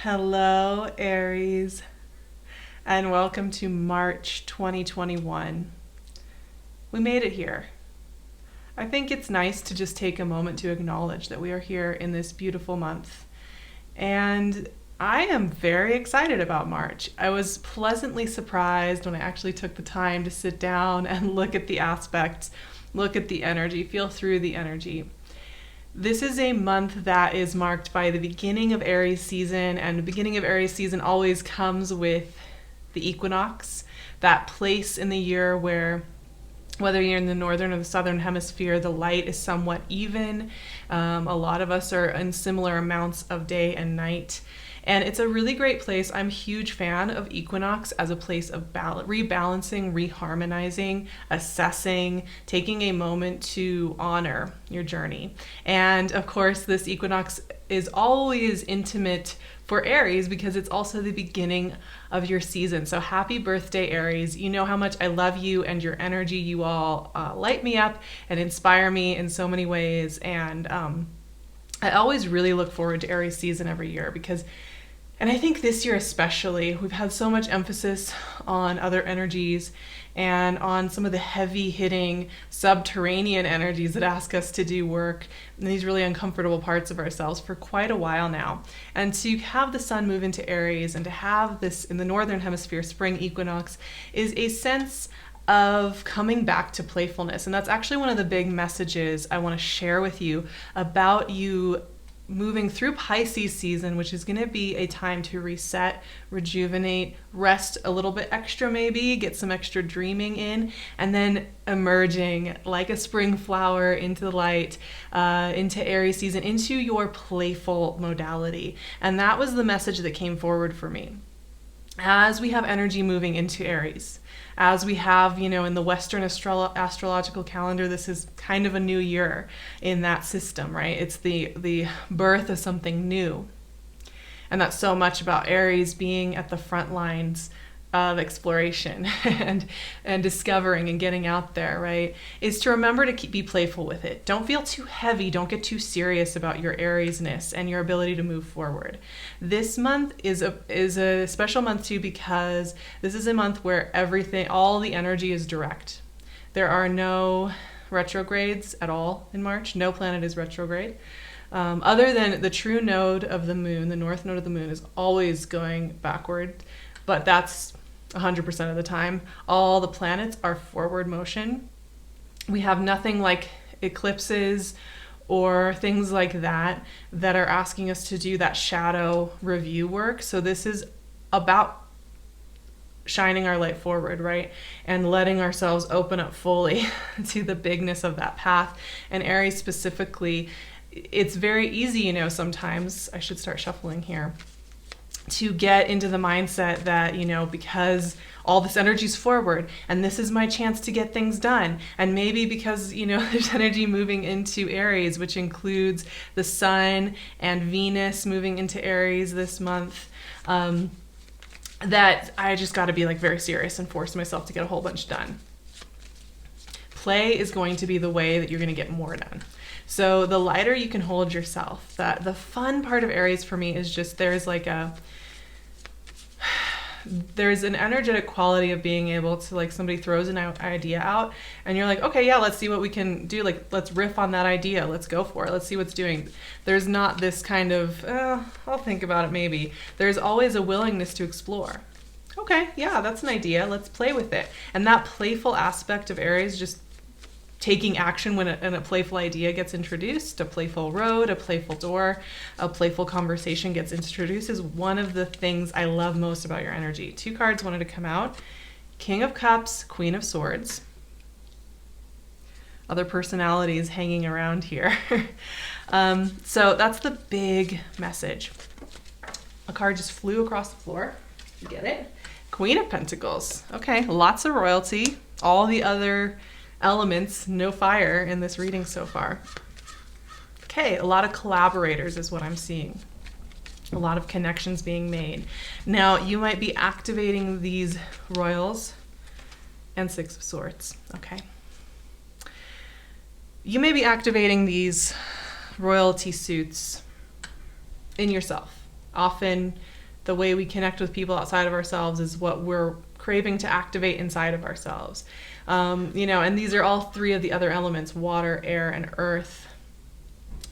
Hello, Aries, and welcome to March 2021. We made it here. I think it's nice to just take a moment to acknowledge that we are here in this beautiful month. And I am very excited about March. I was pleasantly surprised when I actually took the time to sit down and look at the aspects, look at the energy, feel through the energy. This is a month that is marked by the beginning of Aries season, and the beginning of Aries season always comes with the equinox, that place in the year where, whether you're in the northern or the southern hemisphere, the light is somewhat even. A lot of us are in similar amounts of day and night. And it's a really great place. I'm a huge fan of equinox as a place of rebalancing, reharmonizing, assessing, taking a moment to honor your journey. And of course, this equinox is always intimate for Aries because it's also the beginning of your season. So happy birthday, Aries. You know how much I love you and your energy. You all light me up and inspire me in so many ways. And I always really look forward to Aries season every year because, and I think this year especially, we've had so much emphasis on other energies and on some of the heavy hitting subterranean energies that ask us to do work in these really uncomfortable parts of ourselves for quite a while now. And to have the sun move into Aries and to have this in the northern hemisphere spring equinox is a sense of coming back to playfulness. And that's actually one of the big messages I want to share with you about you moving through Pisces season, which is going to be a time to reset, rejuvenate, rest a little bit extra maybe, get some extra dreaming in, and then emerging like a spring flower into the light, into Aries season, into your playful modality. And that was the message that came forward for me. As we have energy moving into Aries, as we have, in the Western astrological calendar, this is kind of a new year in that system, right? It's the birth of something new. And that's so much about Aries being at the front lines of exploration and discovering and getting out there, right? Is to remember to be playful with it. Don't feel too heavy. Don't get too serious about your Ariesness and your ability to move forward. This month is a special month too because this is a month where all the energy is direct. There are no retrogrades at all in March. No planet is retrograde. Other than the true node of the moon, the north node of the moon is always going backward, but that's 100% of the time. All the planets are forward motion. We have nothing like eclipses or things like that are asking us to do that shadow review work. So this is about shining our light forward, right? And letting ourselves open up fully to the bigness of that path. And Aries specifically, it's very easy, sometimes, I should start shuffling here, to get into the mindset that, because all this energy's forward and this is my chance to get things done. And maybe because, there's energy moving into Aries, which includes the sun and Venus moving into Aries this month, that I just got to be very serious and force myself to get a whole bunch done. Play is going to be the way that you're going to get more done. So the lighter you can hold yourself, that the fun part of Aries for me is just there's an energetic quality of being able to, somebody throws an idea out and you're like, okay, yeah, let's see what we can do. Let's riff on that idea. Let's go for it. Let's see what's doing. There's not this kind of, I'll think about it maybe. There's always a willingness to explore. Okay, yeah, that's an idea. Let's play with it. And that playful aspect of Aries, just taking action when a playful idea gets introduced, a playful road, a playful door, a playful conversation gets introduced, is one of the things I love most about your energy. 2 cards wanted to come out. King of Cups, Queen of Swords. Other personalities hanging around here. So that's the big message. A card just flew across the floor. You get it? Queen of Pentacles. Okay, lots of royalty. All the other elements, no fire in this reading so far. Okay, a lot of collaborators is what I'm seeing. A lot of connections being made. Now, you might be activating these royals and 6 of Swords, okay? You may be activating these royalty suits in yourself. Often the way we connect with people outside of ourselves is what we're craving to activate inside of ourselves. And these are all three of the other elements: water, air, and earth.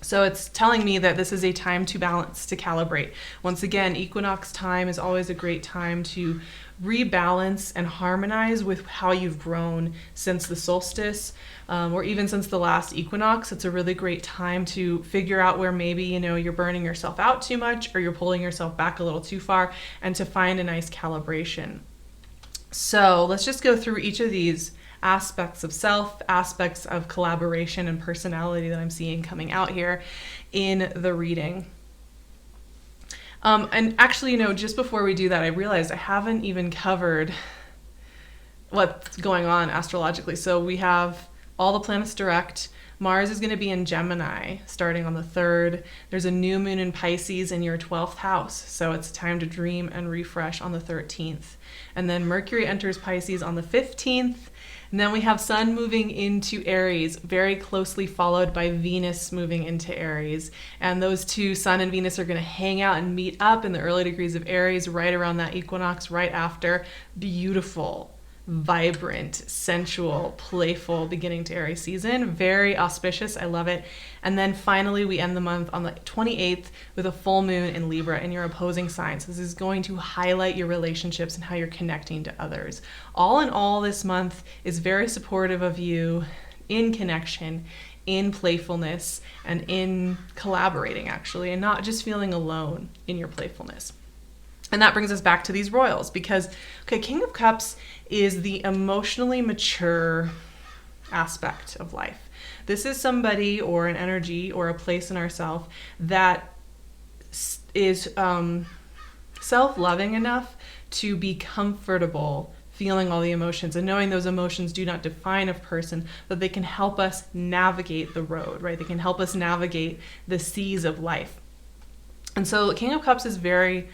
So it's telling me that this is a time to balance, to calibrate. Once again, equinox time is always a great time to rebalance and harmonize with how you've grown since the solstice, or even since the last equinox. It's a really great time to figure out where maybe, you're burning yourself out too much, or you're pulling yourself back a little too far, and to find a nice calibration. So let's just go through each of these aspects of self, aspects of collaboration and personality that I'm seeing coming out here in the reading. And actually, just before we do that, I realized I haven't even covered what's going on astrologically. So we have all the planets direct. Mars is going to be in Gemini starting on the 3rd. There's a new moon in Pisces in your 12th house. So it's time to dream and refresh on the 13th. And then Mercury enters Pisces on the 15th. And then we have Sun moving into Aries, very closely followed by Venus moving into Aries. And those two, Sun and Venus, are going to hang out and meet up in the early degrees of Aries right around that equinox, right after. Beautiful, vibrant, sensual, playful beginning to Aries season. Very auspicious. I love it. And then finally, we end the month on the 28th with a full moon in Libra in your opposing sign. So this is going to highlight your relationships and how you're connecting to others. All in all, this month is very supportive of you in connection, in playfulness, and in collaborating, actually, and not just feeling alone in your playfulness. And that brings us back to these royals because, King of Cups is the emotionally mature aspect of life. This is somebody or an energy or a place in ourself that is self-loving enough to be comfortable feeling all the emotions and knowing those emotions do not define a person, but they can help us navigate the road, right? They can help us navigate the seas of life. And so King of Cups is very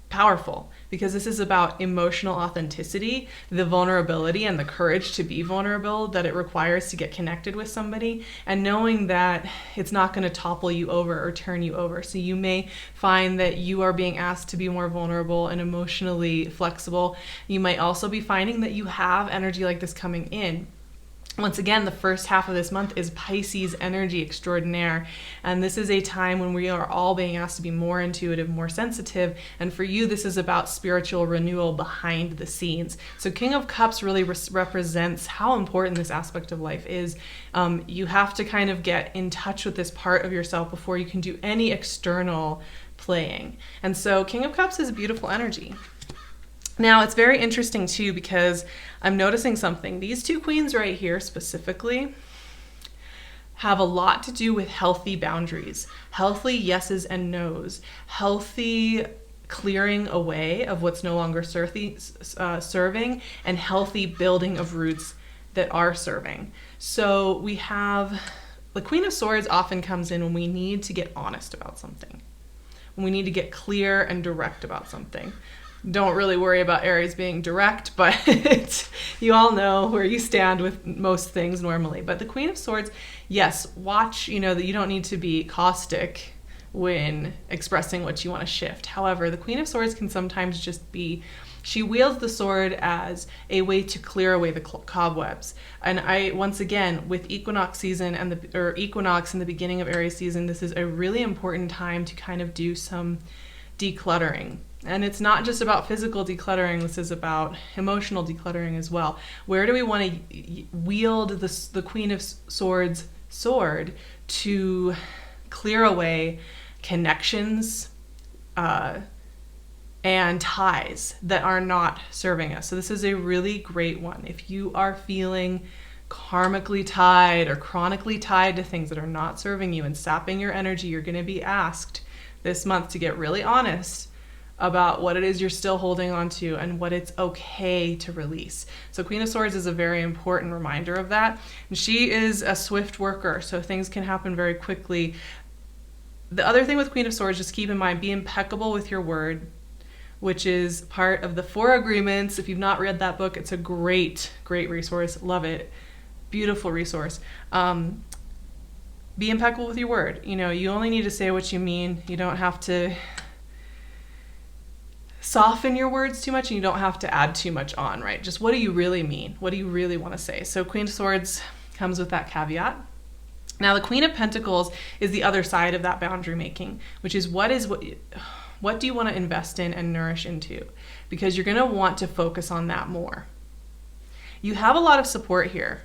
powerful because this is about emotional authenticity, the vulnerability and the courage to be vulnerable that it requires to get connected with somebody, and knowing that it's not going to topple you over or turn you over. So you may find that you are being asked to be more vulnerable and emotionally flexible. You might also be finding that you have energy like this coming in. Once again, the first half of this month is Pisces energy extraordinaire. And this is a time when we are all being asked to be more intuitive, more sensitive. And for you, this is about spiritual renewal behind the scenes. So King of Cups really represents how important this aspect of life is. You have to kind of get in touch with this part of yourself before you can do any external playing. And so King of Cups is beautiful energy. Now, it's very interesting, too, because I'm noticing something. These two queens right here specifically have a lot to do with healthy boundaries, healthy yeses and nos, healthy clearing away of what's no longer serving, and healthy building of roots that are serving. So we have the Queen of Swords often comes in when we need to get honest about something, when we need to get clear and direct about something. Don't really worry about Aries being direct, but you all know where you stand with most things normally. But the Queen of Swords, yes, watch, that you don't need to be caustic when expressing what you want to shift. However, the Queen of Swords can sometimes just be, she wields the sword as a way to clear away the cobwebs. And once again, with equinox season or equinox in the beginning of Aries season, this is a really important time to kind of do some decluttering. And it's not just about physical decluttering, this is about emotional decluttering as well. Where do we want to wield the Queen of Swords sword to clear away connections and ties that are not serving us? So this is a really great one. If you are feeling karmically tied or chronically tied to things that are not serving you and sapping your energy, you're going to be asked this month to get really honest about what it is you're still holding on to and what it's okay to release. So Queen of Swords is a very important reminder of that. And she is a swift worker, so things can happen very quickly. The other thing with Queen of Swords, just keep in mind, be impeccable with your word, which is part of the 4 Agreements. If you've not read that book, it's a great, great resource. Love it. Beautiful resource. Be impeccable with your word. You only need to say what you mean. You don't have to soften your words too much, and you don't have to add too much on, right? Just what do you really mean? What do you really want to say? So Queen of Swords comes with that caveat. Now the Queen of Pentacles is the other side of that boundary making, which is what do you want to invest in and nourish into? Because you're going to want to focus on that more. You have a lot of support here.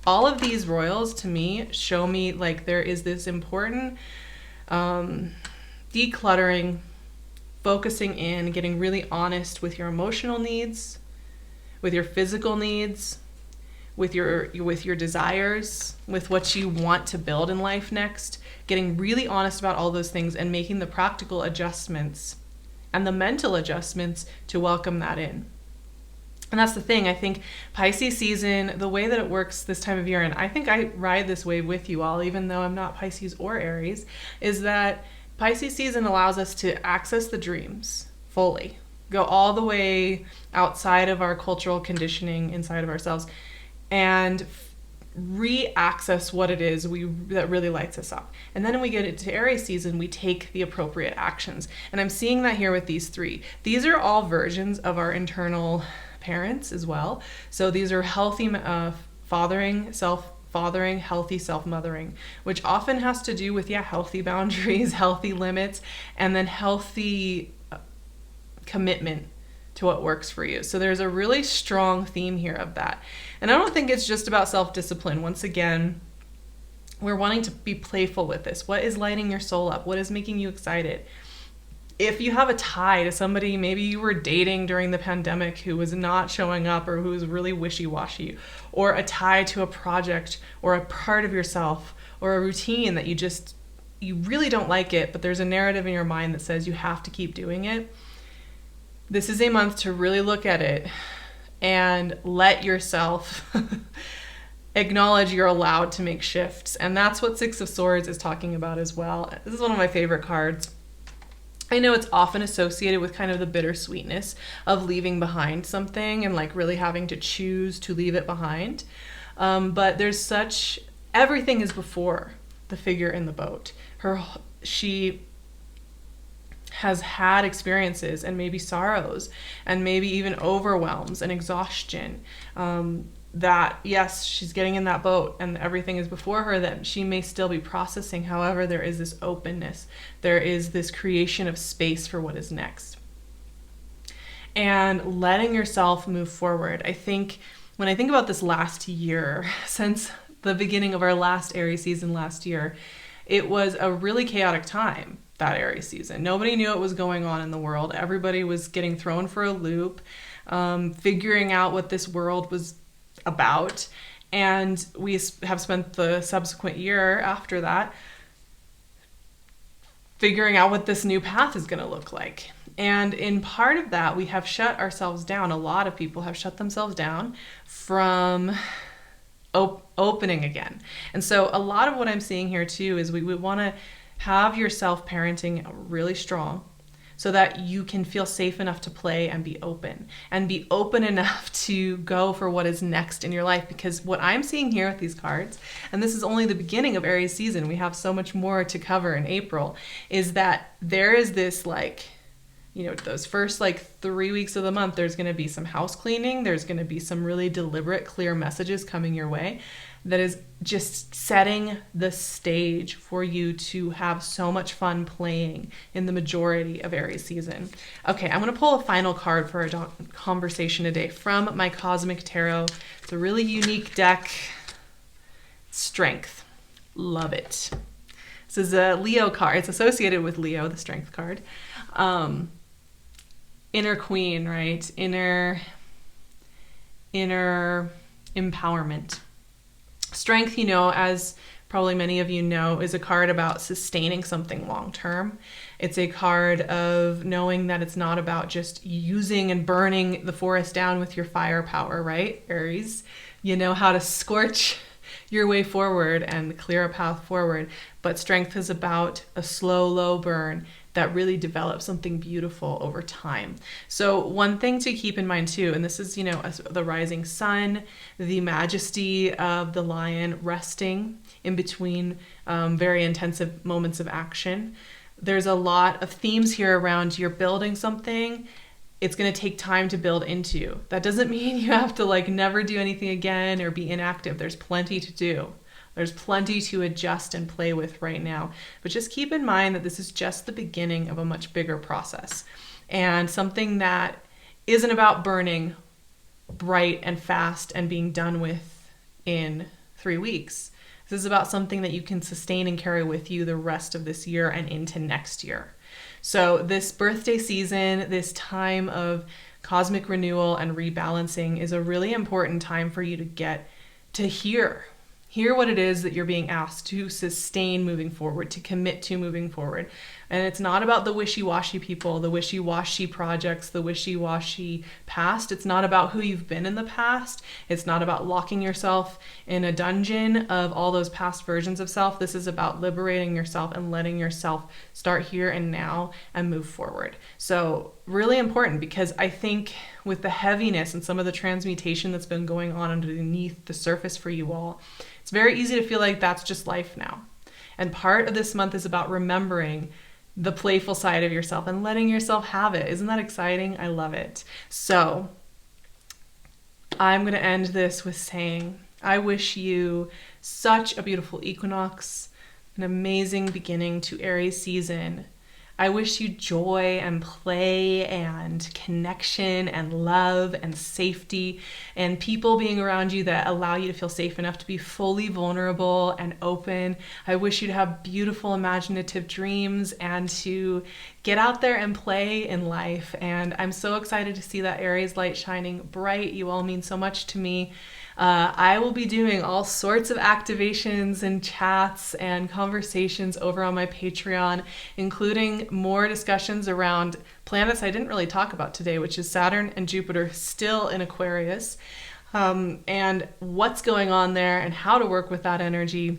All of these royals to me show me like there is this important decluttering, focusing in, getting really honest with your emotional needs, with your physical needs, with your desires, with what you want to build in life next, getting really honest about all those things and making the practical adjustments and the mental adjustments to welcome that in. And that's the thing. I think Pisces season, the way that it works this time of year, and I think I ride this wave with you all, even though I'm not Pisces or Aries, is that Pisces season allows us to access the dreams fully, go all the way outside of our cultural conditioning inside of ourselves, and re-access what it is that really lights us up. And then when we get into Aries season, we take the appropriate actions. And I'm seeing that here with these three. These are all versions of our internal parents as well. So these are healthy fathering, self-fathering, healthy self-mothering, which often has to do with, healthy boundaries, healthy limits, and then healthy commitment to what works for you. So there's a really strong theme here of that. And I don't think it's just about self-discipline. Once again, we're wanting to be playful with this. What is lighting your soul up? What is making you excited? If you have a tie to somebody maybe you were dating during the pandemic who was not showing up or who was really wishy-washy, or a tie to a project or a part of yourself or a routine that you really don't like it, but there's a narrative in your mind that says you have to keep doing it, this is a month to really look at it and let yourself acknowledge you're allowed to make shifts. And that's what Six of Swords is talking about as well. This is one of my favorite cards. I know it's often associated with kind of the bittersweetness of leaving behind something and like really having to choose to leave it behind. But there's everything is before the figure in the boat. She has had experiences and maybe sorrows and maybe even overwhelms and exhaustion, that yes, she's getting in that boat and everything is before her that she may still be processing. However, there is this openness. There is this creation of space for what is next. And letting yourself move forward. I think when I think about this last year, since the beginning of our last Aries season last year, it was a really chaotic time, that Aries season. Nobody knew what was going on in the world. Everybody was getting thrown for a loop, figuring out what this world was about. And we have spent the subsequent year after that figuring out what this new path is going to look like. And in part of that, we have shut ourselves down. A lot of people have shut themselves down from opening again. And so a lot of what I'm seeing here too is we want to have your self-parenting really strong so that you can feel safe enough to play and be open enough to go for what is next in your life. Because what I'm seeing here with these cards, and this is only the beginning of Aries season, we have so much more to cover in April, is that there is this those first 3 weeks of the month, there's going to be some house cleaning. There's going to be some really deliberate, clear messages coming your way that is just setting the stage for you to have so much fun playing in the majority of Aries season. Okay, I'm going to pull a final card for our conversation today from my Cosmic Tarot. It's a really unique deck. Strength. Love it. This is a Leo card. It's associated with Leo, the Strength card. Inner queen, right? Inner empowerment. Strength, as probably many of you know, is a card about sustaining something long term. It's a card of knowing that it's not about just using and burning the forest down with your firepower, right? Aries, you know how to scorch your way forward and clear a path forward. But strength is about a slow, low burn that really develops something beautiful over time. So one thing to keep in mind too, and this is, the rising sun, the majesty of the lion resting in between very intensive moments of action. There's a lot of themes here around you're building something it's going to take time to build into. That doesn't mean you have to like never do anything again or be inactive. There's plenty to do. There's plenty to adjust and play with right now. But just keep in mind that this is just the beginning of a much bigger process, and something that isn't about burning bright and fast and being done with in 3 weeks. This is about something that you can sustain and carry with you the rest of this year and into next year. So this birthday season, this time of cosmic renewal and rebalancing, is a really important time for you to get to hear what it is that you're being asked to sustain moving forward, to commit to moving forward. And it's not about the wishy-washy people, the wishy-washy projects, the wishy-washy past. It's not about who you've been in the past. It's not about locking yourself in a dungeon of all those past versions of self. This is about liberating yourself and letting yourself start here and now and move forward. So really important, because I think with the heaviness and some of the transmutation that's been going on underneath the surface for you all, it's very easy to feel like that's just life now. And part of this month is about remembering the playful side of yourself and letting yourself have it. Isn't that exciting? I love it. So I'm going to end this with saying, I wish you such a beautiful equinox, an amazing beginning to Aries season. I wish you joy and play and connection and love and safety and people being around you that allow you to feel safe enough to be fully vulnerable and open. I wish you to have beautiful imaginative dreams and to get out there and play in life. And I'm so excited to see that Aries light shining bright. You all mean so much to me. I will be doing all sorts of activations and chats and conversations over on my Patreon, including more discussions around planets I didn't really talk about today, which is Saturn and Jupiter still in Aquarius, and what's going on there and how to work with that energy.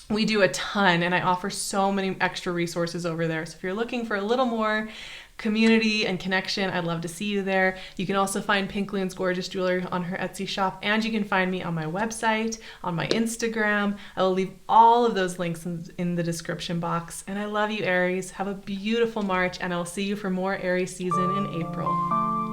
We do a ton, and I offer so many extra resources over there. So if you're looking for a little more community and connection, I'd love to see you there. You can also find PinkLune's gorgeous jewelry on her Etsy shop, and you can find me on my website, on my Instagram. I will leave all of those links in the description box. And I love you, Aries. Have a beautiful March, and I'll see you for more Aries season in April.